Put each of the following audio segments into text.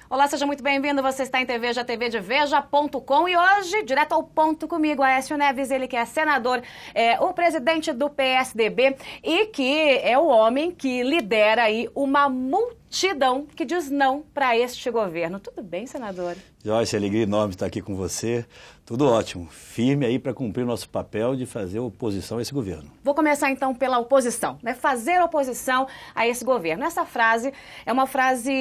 Olá, seja muito bem-vindo. Você está em TV, TV de Veja.com e hoje, direto ao ponto comigo, Aécio Neves, ele que é senador, o presidente do PSDB e que é o homem que lidera aí uma multidão que diz não para este governo. Tudo bem, senador? Joyce, alegria enorme estar aqui com você. Tudo ótimo. Firme aí para cumprir o nosso papel de fazer oposição a esse governo. Vou começar então pela oposição, né? Fazer oposição a esse governo. Essa frase é uma frase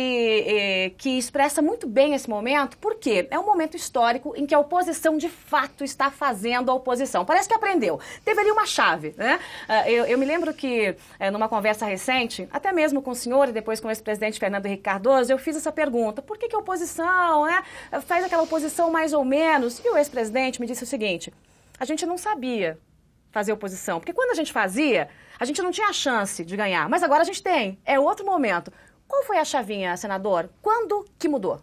que expressa muito bem esse momento, porque é um momento histórico em que a oposição de fato está fazendo a oposição. Parece que aprendeu. Teve ali uma chave, né? Eu me lembro que numa conversa recente, até mesmo com o senhor e depois com o ex-presidente Fernando Henrique Cardoso, eu fiz essa pergunta: por que a oposição, né, faz aquela oposição mais ou menos? E o ex-presidente me disse o seguinte: a gente não sabia fazer oposição, porque quando a gente fazia, a gente não tinha a chance de ganhar, mas agora a gente tem, é outro momento. Qual foi a chavinha, senador? Quando que mudou?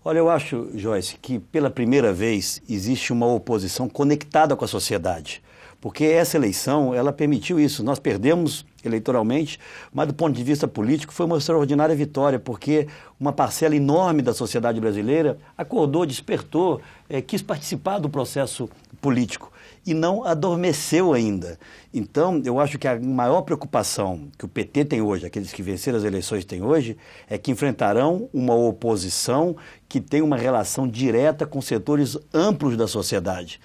Olha, eu acho, Joyce, que pela primeira vez existe uma oposição conectada com a sociedade, porque essa eleição, ela permitiu isso. Nós perdemos eleitoralmente, mas do ponto de vista político foi uma extraordinária vitória, porque uma parcela enorme da sociedade brasileira acordou, despertou, quis participar do processo político e não adormeceu ainda. Então, eu acho que a maior preocupação que o PT tem hoje, aqueles que venceram as eleições têm hoje, é que enfrentarão uma oposição que tem uma relação direta com setores amplos da sociedade.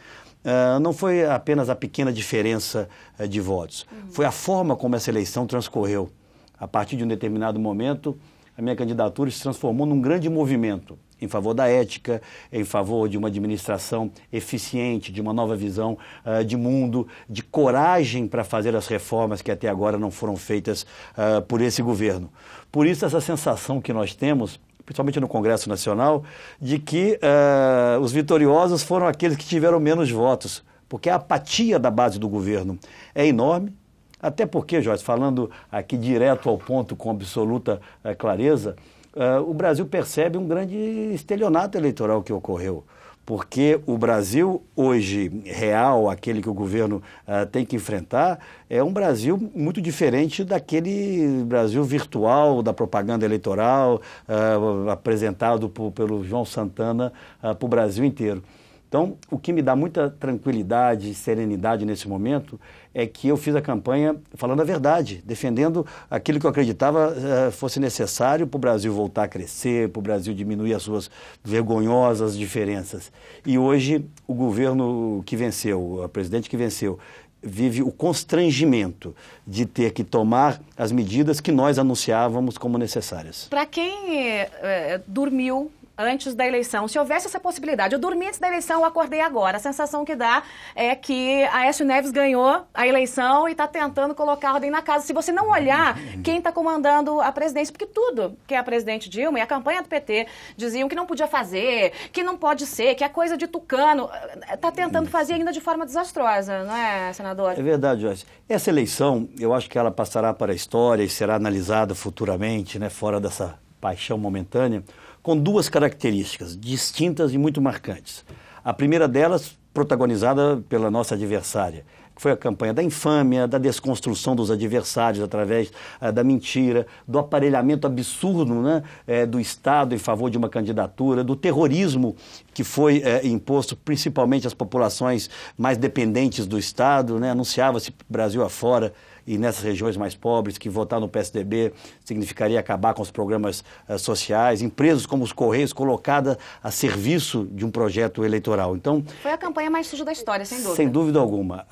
Não foi apenas a pequena diferença de votos, foi a forma como essa eleição transcorreu. A partir de um determinado momento, a minha candidatura se transformou num grande movimento em favor da ética, em favor de uma administração eficiente, de uma nova visão de mundo, de coragem para fazer as reformas que até agora não foram feitas por esse governo. Por isso, essa sensação que nós temos, principalmente no Congresso Nacional, de que os vitoriosos foram aqueles que tiveram menos votos, porque a apatia da base do governo é enorme, até porque, Jorge, falando aqui direto ao ponto com absoluta clareza, o Brasil percebe um grande estelionato eleitoral que ocorreu, porque o Brasil hoje real, aquele que o governo tem que enfrentar, é um Brasil muito diferente daquele Brasil virtual da propaganda eleitoral apresentado pelo João Santana para o Brasil inteiro. Então, o que me dá muita tranquilidade e serenidade nesse momento é que eu fiz a campanha falando a verdade, defendendo aquilo que eu acreditava fosse necessário para o Brasil voltar a crescer, para o Brasil diminuir as suas vergonhosas diferenças. E hoje, o governo que venceu, o presidente que venceu, vive o constrangimento de ter que tomar as medidas que nós anunciávamos como necessárias. Para quem dormiu antes da eleição, se houvesse essa possibilidade, eu dormi antes da eleição, eu acordei agora, a sensação que dá é que Aécio Neves ganhou a eleição e está tentando colocar ordem na casa. Se você não olhar quem está comandando a presidência, porque tudo que a presidente Dilma e a campanha do PT diziam que não podia fazer, que não pode ser, que é coisa de tucano, está tentando fazer ainda de forma desastrosa, não é, senador? É verdade, Joyce. Essa eleição, eu acho que ela passará para a história e será analisada futuramente, né, fora dessa paixão momentânea, com duas características distintas e muito marcantes. A primeira delas, protagonizada pela nossa adversária, que foi a campanha da infâmia, da desconstrução dos adversários através da mentira, do aparelhamento absurdo, né, do Estado em favor de uma candidatura, do terrorismo que foi imposto principalmente às populações mais dependentes do Estado, né, anunciava-se Brasil afora, e nessas regiões mais pobres, que votar no PSDB significaria acabar com os programas sociais, empresas como os Correios colocadas a serviço de um projeto eleitoral. Então, foi a campanha mais suja da história, sem dúvida. Sem dúvida alguma.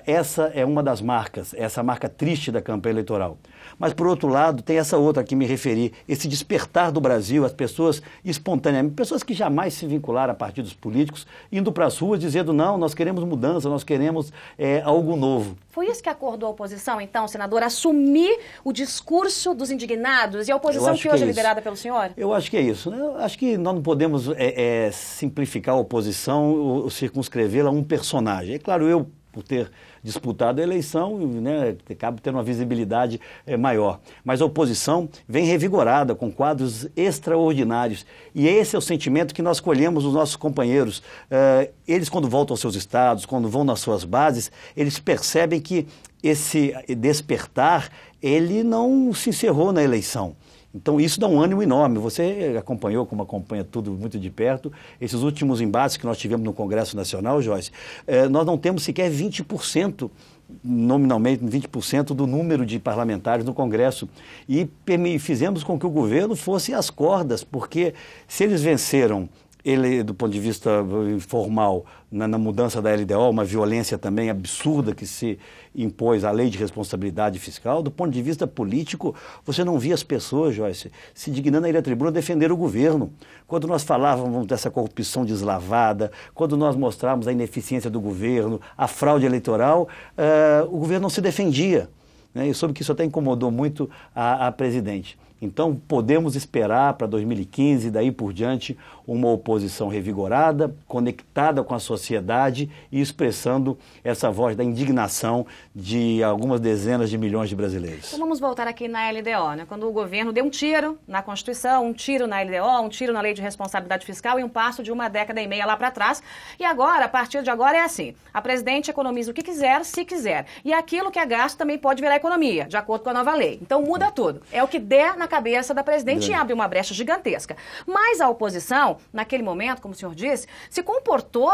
Essa é uma das marcas, essa marca triste da campanha eleitoral. Mas, por outro lado, tem essa outra que me referi, esse despertar do Brasil, as pessoas espontaneamente, pessoas que jamais se vincularam a partidos políticos, indo para as ruas dizendo: não, nós queremos mudança, nós queremos algo novo. Foi isso que acordou a oposição, então, senador, assumir o discurso dos indignados e a oposição que hoje é liderada pelo senhor? Eu acho que é isso, né? Eu acho que nós não podemos simplificar a oposição ou circunscrevê-la a um personagem. É claro, eu, por ter disputado a eleição, né, acaba tendo uma visibilidade maior. Mas a oposição vem revigorada, com quadros extraordinários. E esse é o sentimento que nós colhemos dos nossos companheiros. Eles, quando voltam aos seus estados, quando vão nas suas bases, eles percebem que esse despertar, ele não se encerrou na eleição. Então, isso dá um ânimo enorme. Você acompanhou, como acompanha tudo muito de perto, esses últimos embates que nós tivemos no Congresso Nacional, Joyce, nós não temos sequer 20%, nominalmente 20% do número de parlamentares no Congresso. E fizemos com que o governo fosse às cordas, porque se eles venceram ele, do ponto de vista formal, na mudança da LDO, uma violência também absurda que se impôs à lei de responsabilidade fiscal, do ponto de vista político, você não via as pessoas, Joyce, se dignando a ir à tribuna defender o governo. Quando nós falávamos dessa corrupção deslavada, quando nós mostrávamos a ineficiência do governo, a fraude eleitoral, o governo não se defendia. Eu soube que isso até incomodou muito a presidente. Então, podemos esperar para 2015, daí por diante, uma oposição revigorada, conectada com a sociedade e expressando essa voz da indignação de algumas dezenas de milhões de brasileiros. Então vamos voltar aqui na LDO, né? Quando o governo deu um tiro na Constituição, um tiro na LDO, um tiro na Lei de Responsabilidade Fiscal e um passo de uma década e meia lá para trás. E agora, a partir de agora, é assim. A presidente economiza o que quiser, se quiser. E aquilo que é gasto também pode virar economia, de acordo com a nova lei. Então muda tudo. É o que der na cabeça da presidente e abre uma brecha gigantesca. Mas a oposição, naquele momento, como o senhor disse, se comportou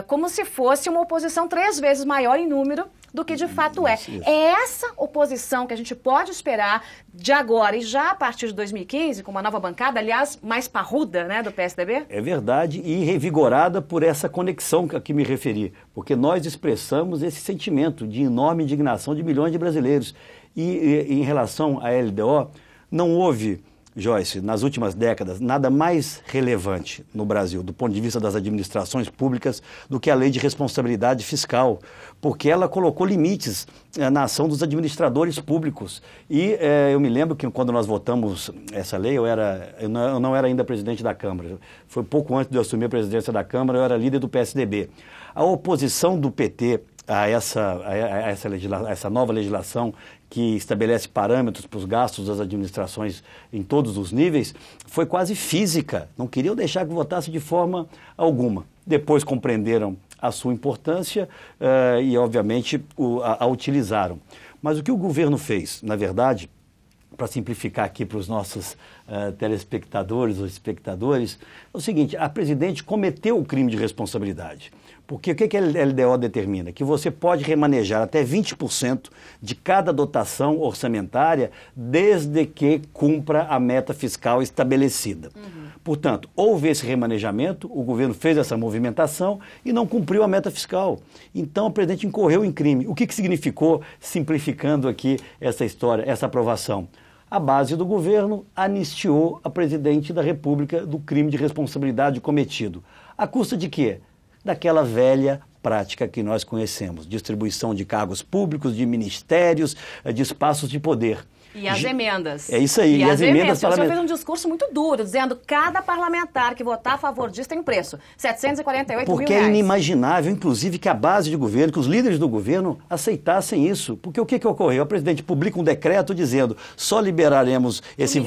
como se fosse uma oposição 3 vezes maior em número do que de fato é. É essa oposição que a gente pode esperar de agora e já a partir de 2015, com uma nova bancada, aliás, mais parruda, né, do PSDB? É verdade, e revigorada por essa conexão a que me referi, porque nós expressamos esse sentimento de enorme indignação de milhões de brasileiros. E em relação à LDO, não houve, Joyce, nas últimas décadas, nada mais relevante no Brasil, do ponto de vista das administrações públicas, do que a Lei de Responsabilidade Fiscal, porque ela colocou limites na ação dos administradores públicos. E eu me lembro que quando nós votamos essa lei, eu não era ainda presidente da Câmara, foi pouco antes de eu assumir a presidência da Câmara, eu era líder do PSDB. A oposição do PT a essa nova legislação que estabelece parâmetros para os gastos das administrações em todos os níveis, foi quase física. Não queriam deixar que votasse de forma alguma. Depois compreenderam a sua importância e, obviamente, a utilizaram. Mas o que o governo fez, na verdade, para simplificar aqui para os nossos telespectadores ou espectadores, é o seguinte: a presidente cometeu o crime de responsabilidade. Porque o que a LDO determina? Que você pode remanejar até 20% de cada dotação orçamentária desde que cumpra a meta fiscal estabelecida. Portanto, houve esse remanejamento, o governo fez essa movimentação e não cumpriu a meta fiscal. Então, o presidente incorreu em crime. O que significou, simplificando aqui essa história, essa aprovação? A base do governo anistiou a presidente da República do crime de responsabilidade cometido. À custa de quê? Daquela velha prática que nós conhecemos, distribuição de cargos públicos, de ministérios, de espaços de poder. E as emendas. É isso aí. E as emendas. O senhor fez um discurso muito duro, dizendo que cada parlamentar que votar a favor disso tem um preço, R$748 mil. Porque é inimaginável, inclusive, que a base de governo, que os líderes do governo aceitassem isso. Porque o que ocorreu? O presidente publica um decreto dizendo: só liberaremos esse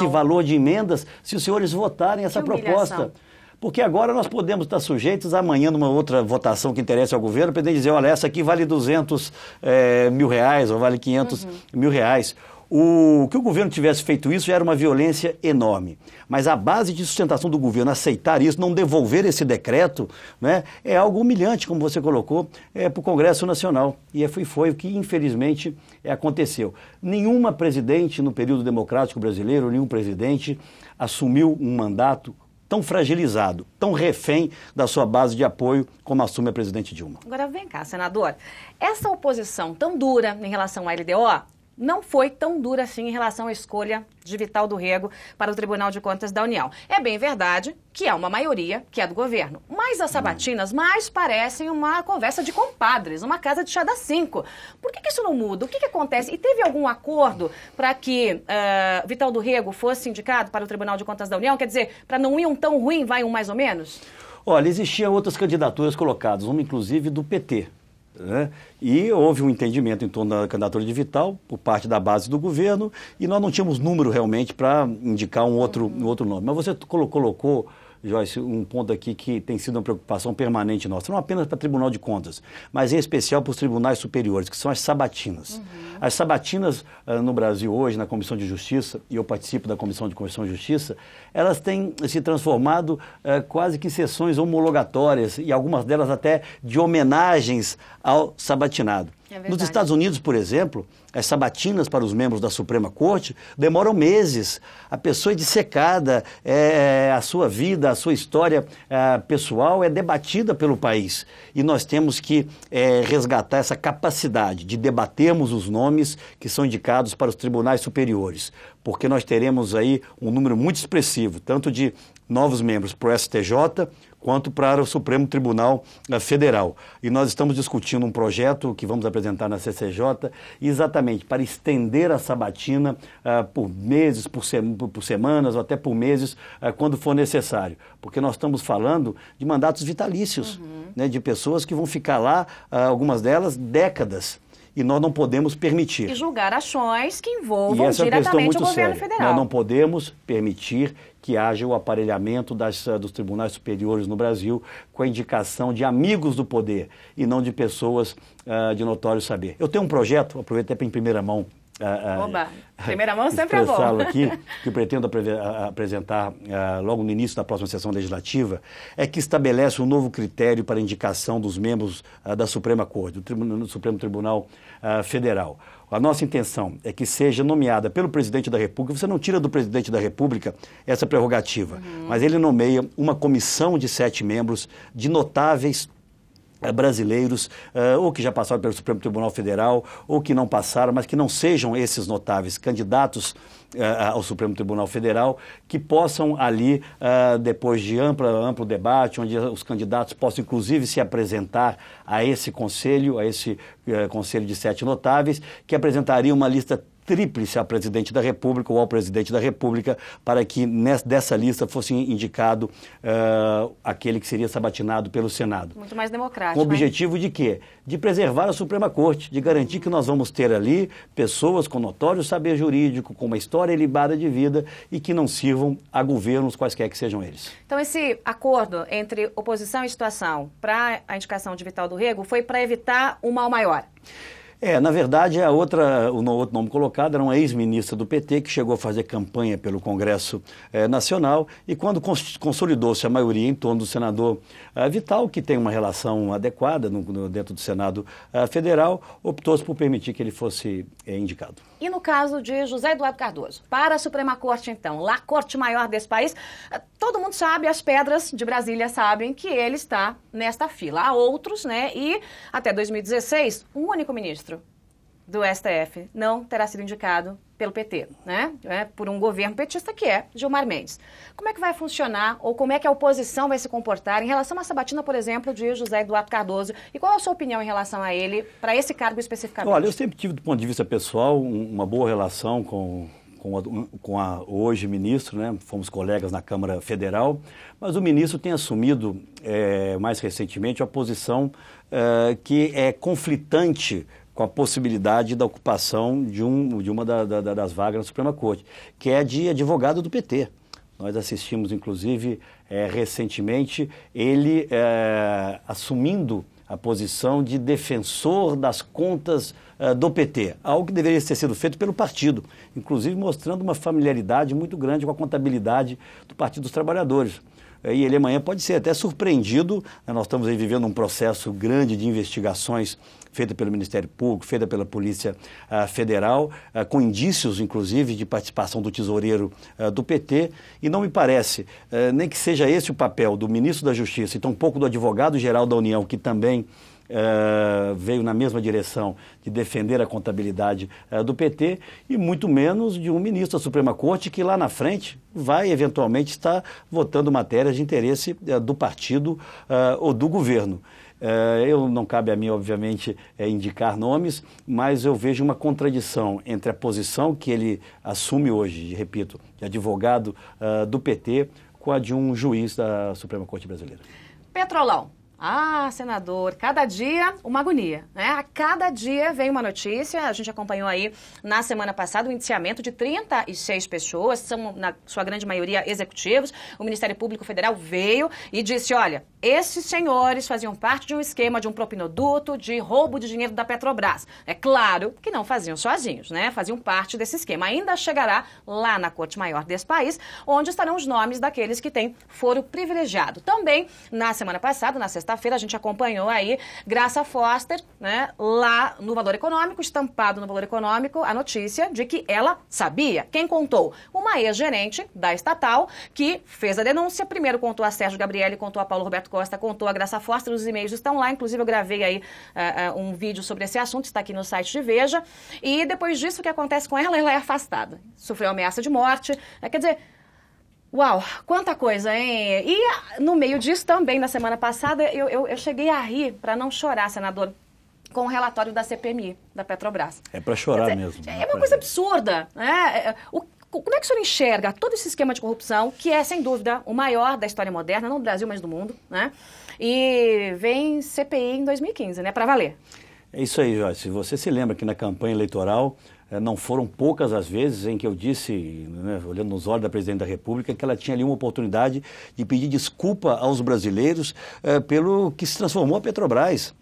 valor de emendas se os senhores votarem essa proposta. Porque agora nós podemos estar sujeitos amanhã, numa outra votação que interessa ao governo, o presidente dizer: olha, essa aqui vale R$200 mil ou vale R$500 mil. Que o governo tivesse feito isso já era uma violência enorme. Mas a base de sustentação do governo aceitar isso, não devolver esse decreto, né, é algo humilhante, como você colocou, para o Congresso Nacional. E foi o que, infelizmente, aconteceu. Nenhuma presidente no período democrático brasileiro, nenhum presidente assumiu um mandato tão fragilizado, tão refém da sua base de apoio como assume a presidente Dilma. Agora vem cá, senador. Essa oposição tão dura em relação à LDO não foi tão dura assim em relação à escolha de Vital do Rego para o Tribunal de Contas da União. É bem verdade que há uma maioria que é do governo, mas as sabatinas mais parecem uma conversa de compadres, uma casa de chá das 5. Por que isso não muda? O que acontece? E teve algum acordo para que Vital do Rego fosse indicado para o Tribunal de Contas da União? Quer dizer, para não ir um tão ruim, vai um mais ou menos? Olha, existiam outras candidaturas colocadas, uma inclusive do PT. Né? E houve um entendimento em torno da candidatura de Vital por parte da base do governo e nós não tínhamos número realmente para indicar um outro nome. Mas você colocou, Joyce, um ponto aqui que tem sido uma preocupação permanente nossa, não apenas para o Tribunal de Contas, mas em especial para os tribunais superiores, que são as sabatinas. As sabatinas no Brasil hoje, na Comissão de Justiça, e eu participo da Comissão de Constituição e Justiça, elas têm se transformado quase que sessões homologatórias e algumas delas até de homenagens ao sabatinado. Nos Estados Unidos, por exemplo, as sabatinas para os membros da Suprema Corte demoram meses. A pessoa é dissecada, a sua vida, a sua história pessoal é debatida pelo país. E nós temos que resgatar essa capacidade de debatermos os nomes que são indicados para os tribunais superiores, porque nós teremos aí um número muito expressivo, tanto de novos membros para o STJ, quanto para o Supremo Tribunal Federal. E nós estamos discutindo um projeto que vamos apresentar na CCJ, exatamente para estender a sabatina por meses, por semanas ou até por meses, quando for necessário. Porque nós estamos falando de mandatos vitalícios, né, de pessoas que vão ficar lá, algumas delas, décadas. E nós não podemos permitir. E julgar ações que envolvam diretamente o governo federal. Nós não podemos permitir que haja o aparelhamento dos tribunais superiores no Brasil com a indicação de amigos do poder e não de pessoas de notório saber. Eu tenho um projeto, aproveito até em primeira mão, Oba, primeira mão sempre é bom. Aqui, que eu pretendo apresentar logo no início da próxima sessão legislativa, é que estabelece um novo critério para a indicação dos membros da Suprema Corte, do Supremo Tribunal Federal. A nossa intenção é que seja nomeada pelo Presidente da República. Você não tira do Presidente da República essa prerrogativa, mas ele nomeia uma comissão de 7 membros de notáveis brasileiros, ou que já passaram pelo Supremo Tribunal Federal, ou que não passaram, mas que não sejam esses notáveis candidatos ao Supremo Tribunal Federal, que possam ali, depois de amplo debate, onde os candidatos possam inclusive se apresentar a esse conselho de 7 notáveis, que apresentaria uma lista tríplice ao Presidente da República ou ao Presidente da República, para que dessa lista fosse indicado aquele que seria sabatinado pelo Senado. Muito mais democrático. Com o objetivo de quê? De preservar a Suprema Corte, de garantir que nós vamos ter ali pessoas com notório saber jurídico, com uma história ilibada de vida e que não sirvam a governos quaisquer que sejam eles. Então esse acordo entre oposição e situação para a indicação de Vital do Rego foi para evitar um mal maior? Na verdade, o outro nome colocado era uma ex-ministra do PT que chegou a fazer campanha pelo Congresso Nacional e quando consolidou-se a maioria em torno do senador Vital, que tem uma relação adequada dentro do Senado Federal, optou-se por permitir que ele fosse indicado. E no caso de José Eduardo Cardoso, para a Suprema Corte então, lá a Corte Maior desse país, todo mundo sabe, as pedras de Brasília sabem que ele está nesta fila. Há outros, né? E até 2016, um único ministro do STF não terá sido indicado pelo PT, né? Por um governo petista que é Gilmar Mendes. Como é que vai funcionar ou como é que a oposição vai se comportar em relação à sabatina, por exemplo, de José Eduardo Cardoso? E qual é a sua opinião em relação a ele, para esse cargo especificamente? Olha, eu sempre tive, do ponto de vista pessoal, uma boa relação com a hoje ministro, né? Fomos colegas na Câmara Federal, mas o ministro tem assumido mais recentemente a posição que é conflitante com a possibilidade da ocupação de uma das vagas na Suprema Corte, que é de advogado do PT. Nós assistimos, inclusive, recentemente, ele assumindo a posição de defensor das contas do PT, algo que deveria ter sido feito pelo partido, inclusive mostrando uma familiaridade muito grande com a contabilidade do Partido dos Trabalhadores. E ele amanhã pode ser até surpreendido, nós estamos aí vivendo um processo grande de investigações feita pelo Ministério Público, feita pela Polícia Federal, com indícios, inclusive, de participação do tesoureiro do PT, e não me parece, nem que seja esse o papel do ministro da Justiça e tampouco do advogado-geral da União, que também veio na mesma direção de defender a contabilidade do PT, e muito menos de um ministro da Suprema Corte que lá na frente vai eventualmente estar votando matérias de interesse do partido ou do governo. Não cabe a mim, obviamente, indicar nomes, mas eu vejo uma contradição entre a posição que ele assume hoje, repito, de advogado do PT, com a de um juiz da Suprema Corte Brasileira. Petrolão. Ah, senador, cada dia uma agonia, né? A cada dia vem uma notícia, a gente acompanhou aí na semana passada o indiciamento de 36 pessoas, são na sua grande maioria executivos. O Ministério Público Federal veio e disse, olha, esses senhores faziam parte de um esquema de um propinoduto de roubo de dinheiro da Petrobras. É claro que não faziam sozinhos, né? Faziam parte desse esquema. Ainda chegará lá na Corte Maior desse país, onde estarão os nomes daqueles que têm foro privilegiado. Também, na semana passada, na sexta-feira, a gente acompanhou aí Graça Foster, né, lá no Valor Econômico, estampado no Valor Econômico, a notícia de que ela sabia. Quem contou? Uma ex-gerente da estatal que fez a denúncia. Primeiro contou a Sérgio Gabrielli, contou a Paulo Roberto Costa, contou a Graça Foster, os e-mails estão lá. Inclusive, eu gravei aí um vídeo sobre esse assunto, está aqui no site de Veja. E depois disso, o que acontece com ela? Ela é afastada. Sofreu ameaça de morte. Quer dizer... Uau, quanta coisa, hein? E no meio disso também, na semana passada, eu cheguei a rir, para não chorar, senador, com o relatório da CPMI, da Petrobras. É para chorar mesmo. É uma coisa absurda, né? Como é que o senhor enxerga todo esse esquema de corrupção, que é, sem dúvida, o maior da história moderna, não do Brasil, mas do mundo, né? E vem CPI em 2015, né? Para valer. É isso aí, Joyce. Se você se lembra que na campanha eleitoral... não foram poucas as vezes em que eu disse, né, olhando nos olhos da Presidente da República, que ela tinha ali uma oportunidade de pedir desculpa aos brasileiros pelo que se transformou a Petrobras.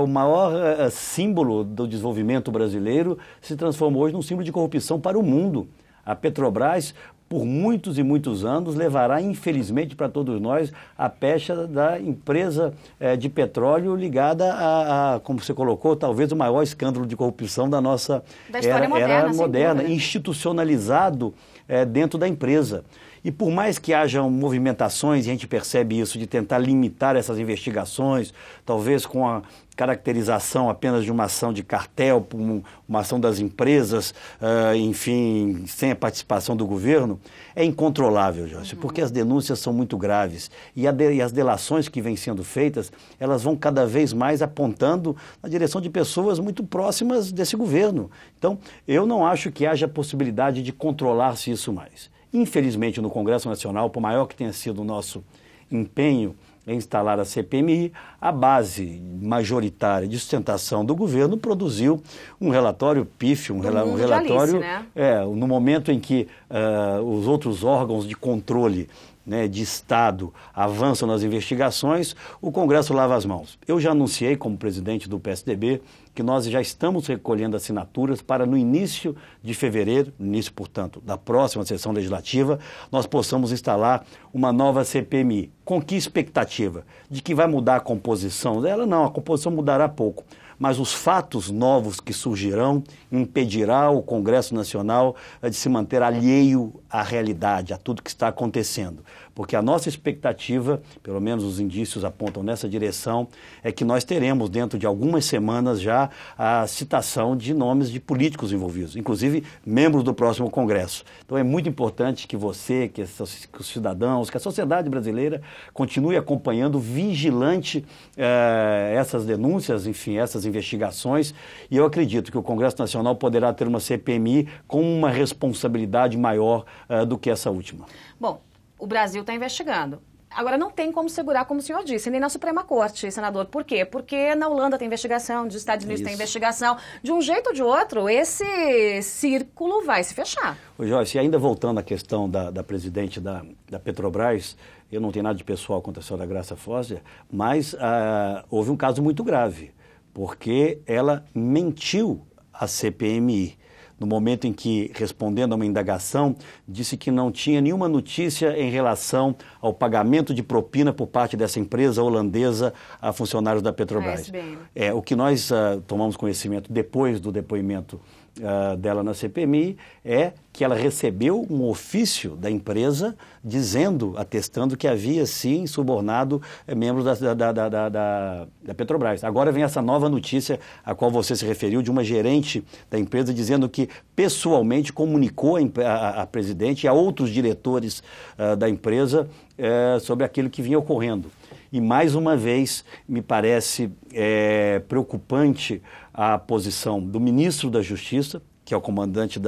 O maior símbolo do desenvolvimento brasileiro se transformou hoje num símbolo de corrupção para o mundo. A Petrobras, por muitos e muitos anos, levará, infelizmente, para todos nós, a pecha da empresa de petróleo ligada a, como você colocou, talvez o maior escândalo de corrupção da nossa era moderna, institucionalizado dentro da empresa. E por mais que hajam movimentações, e a gente percebe isso, de tentar limitar essas investigações, talvez com a caracterização apenas de uma ação de cartel, uma ação das empresas, enfim, sem a participação do governo, é incontrolável, Joyce, porque as denúncias são muito graves e as delações que vêm sendo feitas, elas vão cada vez mais apontando na direção de pessoas muito próximas desse governo. Então, eu não acho que haja possibilidade de controlar-se isso mais. Infelizmente, no Congresso Nacional, por maior que tenha sido o nosso empenho em instalar a CPMI, a base majoritária de sustentação do governo produziu um relatório pífio, um relatório, né? No momento em que os outros órgãos de controle, né, de Estado avançam nas investigações, o Congresso lava as mãos. Eu já anunciei, como presidente do PSDB, que nós já estamos recolhendo assinaturas para no início de fevereiro, início, portanto, da próxima sessão legislativa, nós possamos instalar uma nova CPMI. Com que expectativa? De que vai mudar a composição dela? Não, a composição mudará pouco. Mas os fatos novos que surgirão impedirá o Congresso Nacional de se manter alheio à realidade, a tudo que está acontecendo. Porque a nossa expectativa, pelo menos os indícios apontam nessa direção, é que nós teremos dentro de algumas semanas já a citação de nomes de políticos envolvidos, inclusive membros do próximo Congresso. Então é muito importante que você, que os cidadãos, que a sociedade brasileira continue acompanhando vigilante essas denúncias, enfim, essas investigações, e eu acredito que o Congresso Nacional poderá ter uma CPMI com uma responsabilidade maior do que essa última. Bom, o Brasil está investigando. Agora, não tem como segurar, como o senhor disse, nem na Suprema Corte, senador. Por quê? Porque na Holanda tem investigação, nos Estados Unidos tem investigação. De um jeito ou de outro, esse círculo vai se fechar. Ô, Joyce, e ainda voltando à questão da presidente da Petrobras, eu não tenho nada de pessoal contra a senhora Graça Foster, mas houve um caso muito grave, porque ela mentiu à CPMI. No momento em que, respondendo a uma indagação, disse que não tinha nenhuma notícia em relação ao pagamento de propina por parte dessa empresa holandesa a funcionários da Petrobras. O que nós tomamos conhecimento depois do depoimento dela na CPMI é que ela recebeu um ofício da empresa atestando que havia sim subornado membros da Petrobras. Agora vem essa nova notícia a qual você se referiu, de uma gerente da empresa dizendo que pessoalmente comunicou a presidente e a outros diretores da empresa sobre aquilo que vinha ocorrendo. E mais uma vez me parece preocupante a posição do ministro da Justiça, que é o comandante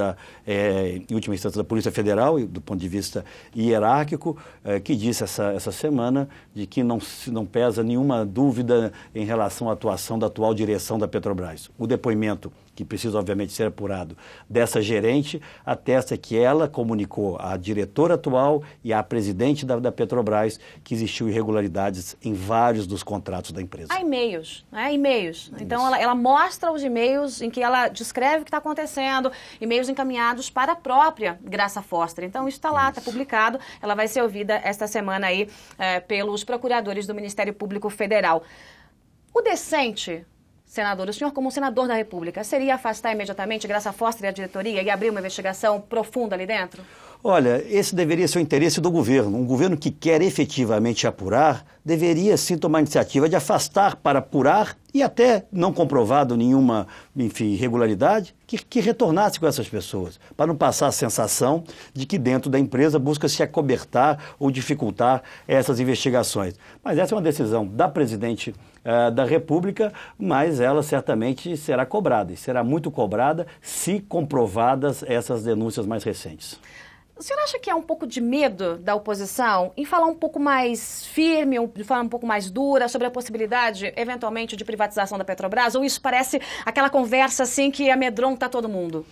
em última instância, da Polícia Federal, do ponto de vista hierárquico, que disse essa semana de que não pesa nenhuma dúvida em relação à atuação da atual direção da Petrobras. O depoimento, que precisa obviamente ser apurado, dessa gerente, atesta que ela comunicou à diretora atual e à presidente da Petrobras que existiu irregularidades em vários dos contratos da empresa. Há e-mails, né? E-mails. Então ela mostra os e-mails em que ela descreve o que está acontecendo, e-mails encaminhados para a própria Graça Foster. Então isso está lá, está publicado, ela vai ser ouvida esta semana aí pelos procuradores do Ministério Público Federal. O decente, senador, o senhor como senador da República, seria afastar imediatamente Graça Foster e a diretoria e abrir uma investigação profunda ali dentro? Olha, esse deveria ser o interesse do governo. Um governo que quer efetivamente apurar deveria sim tomar a iniciativa de afastar para apurar e até não comprovado nenhuma, irregularidade, que retornasse com essas pessoas, para não passar a sensação de que dentro da empresa busca se acobertar ou dificultar essas investigações. Mas essa é uma decisão da presidente da República, mas ela certamente será cobrada, e será muito cobrada se comprovadas essas denúncias mais recentes. O senhor acha que há um pouco de medo da oposição em falar um pouco mais firme, de falar um pouco mais dura sobre a possibilidade, eventualmente, de privatização da Petrobras? Ou isso parece aquela conversa assim que amedronta todo mundo?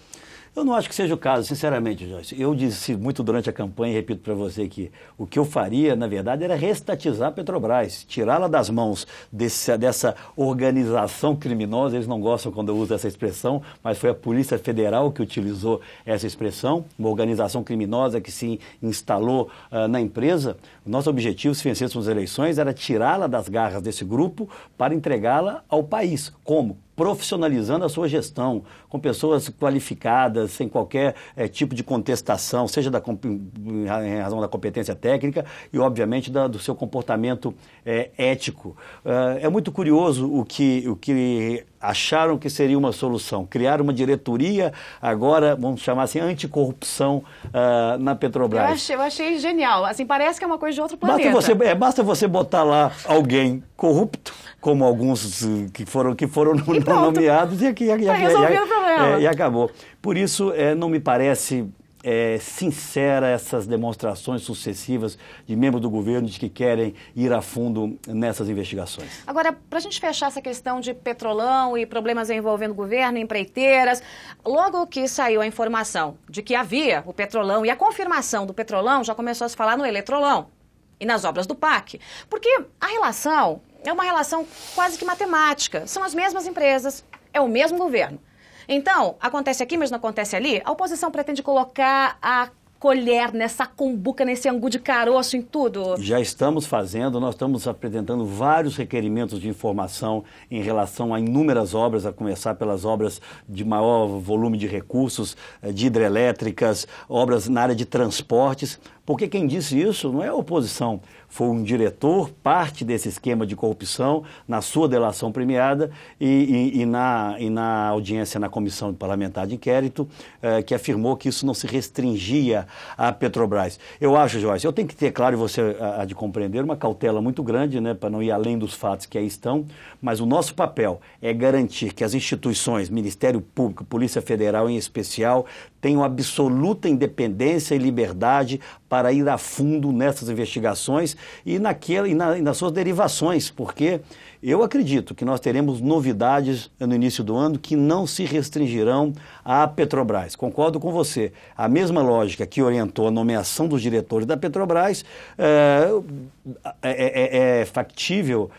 Eu não acho que seja o caso, sinceramente, Joyce. Eu disse muito durante a campanha, e repito para você que o que eu faria, na verdade, era reestatizar a Petrobras, tirá-la das mãos dessa organização criminosa. Eles não gostam quando eu uso essa expressão, mas foi a Polícia Federal que utilizou essa expressão, uma organização criminosa que se instalou na empresa. O nosso objetivo, se vencêssemos as eleições, era tirá-la das garras desse grupo para entregá-la ao país. Como? Profissionalizando a sua gestão, com pessoas qualificadas, sem qualquer tipo de contestação, seja em razão da competência técnica e, obviamente, do seu comportamento ético. É muito curioso o que acharam que seria uma solução, criar uma diretoria, agora, vamos chamar assim, anticorrupção na Petrobras. Eu achei genial, assim, parece que é uma coisa de outro planeta. Basta você botar lá alguém corrupto, como alguns que foram nomeados, e acabou. Por isso, não me parece sincera essas demonstrações sucessivas de membros do governo de que querem ir a fundo nessas investigações. Agora, para a gente fechar essa questão de Petrolão e problemas envolvendo o governo, empreiteiras, logo que saiu a informação de que havia o Petrolão e a confirmação do Petrolão, já começou a se falar no Eletrolão e nas obras do PAC, porque a relação é uma relação quase que matemática, são as mesmas empresas, é o mesmo governo. Então, acontece aqui, mas não acontece ali, a oposição pretende colocar a colher nessa cumbuca, nesse angu de caroço, em tudo? Já estamos fazendo, nós estamos apresentando vários requerimentos de informação em relação a inúmeras obras, a começar pelas obras de maior volume de recursos, de hidrelétricas, obras na área de transportes, porque quem disse isso não é a oposição, foi um diretor, parte desse esquema de corrupção, na sua delação premiada e na audiência na Comissão Parlamentar de Inquérito, que afirmou que isso não se restringia à Petrobras. Eu acho, Joyce, eu tenho que ter, claro, e você há de compreender, uma cautela muito grande, né, para não ir além dos fatos que aí estão, mas o nosso papel é garantir que as instituições, Ministério Público, Polícia Federal em especial, tenham absoluta independência e liberdade para ir a fundo nessas investigações e nas suas derivações, porque eu acredito que nós teremos novidades no início do ano que não se restringirão à Petrobras. Concordo com você. A mesma lógica que orientou a nomeação dos diretores da Petrobras é factível,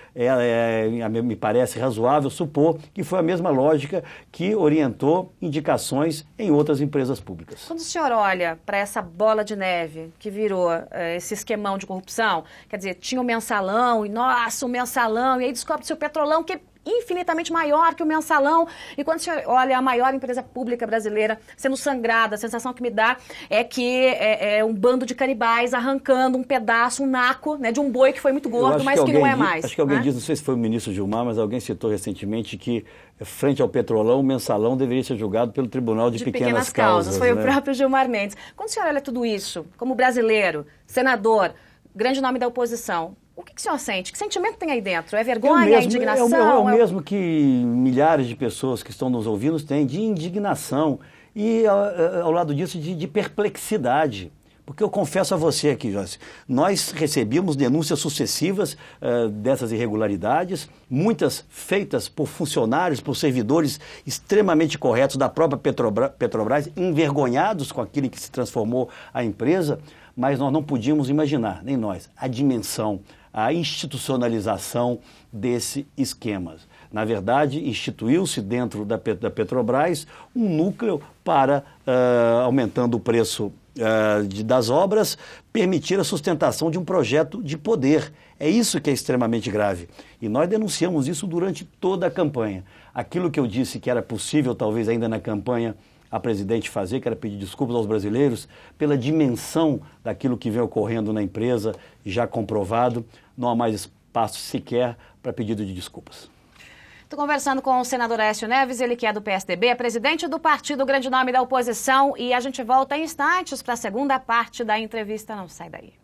me parece razoável supor que foi a mesma lógica que orientou indicações em outras empresas públicas. Quando o senhor olha para essa bola de neve que virou esse esquemão de corrupção, quer dizer, tinha o mensalão, e nossa, o mensalão, e aí descobre-se o Petrolão, que é infinitamente maior que o mensalão, e quando você olha a maior empresa pública brasileira sendo sangrada, a sensação que me dá é que é um bando de canibais arrancando um pedaço, um naco, né, de um boi que foi muito gordo, mas que não é mais. Acho que alguém disse, não sei se foi o ministro Gilmar, mas alguém citou recentemente que, frente ao Petrolão, o mensalão deveria ser julgado pelo Tribunal de Pequenas Causas. Foi, né? O próprio Gilmar Mendes. Quando o senhor olha tudo isso, como brasileiro, senador, grande nome da oposição, o que o senhor sente? Que sentimento tem aí dentro? É vergonha, indignação? É o mesmo que milhares de pessoas que estão nos ouvindo têm, de indignação e ao lado disso de perplexidade. Porque eu confesso a você aqui, Joyce, nós recebíamos denúncias sucessivas dessas irregularidades, muitas feitas por funcionários, por servidores extremamente corretos da própria Petrobras, envergonhados com aquilo que se transformou a empresa, mas nós não podíamos imaginar, nem nós, a dimensão, a institucionalização desse esquema. Na verdade, instituiu-se dentro da Petrobras um núcleo para, aumentando o preço das obras, permitir a sustentação de um projeto de poder. É isso que é extremamente grave. E nós denunciamos isso durante toda a campanha. Aquilo que eu disse que era possível, talvez ainda na campanha, a presidente fazer, que era pedir desculpas aos brasileiros pela dimensão daquilo que vem ocorrendo na empresa, já comprovado, não há mais espaço sequer para pedido de desculpas. Estou conversando com o senador Aécio Neves, ele que é do PSDB, é presidente do partido, grande nome da oposição, e a gente volta em instantes para a segunda parte da entrevista. Não sai daí.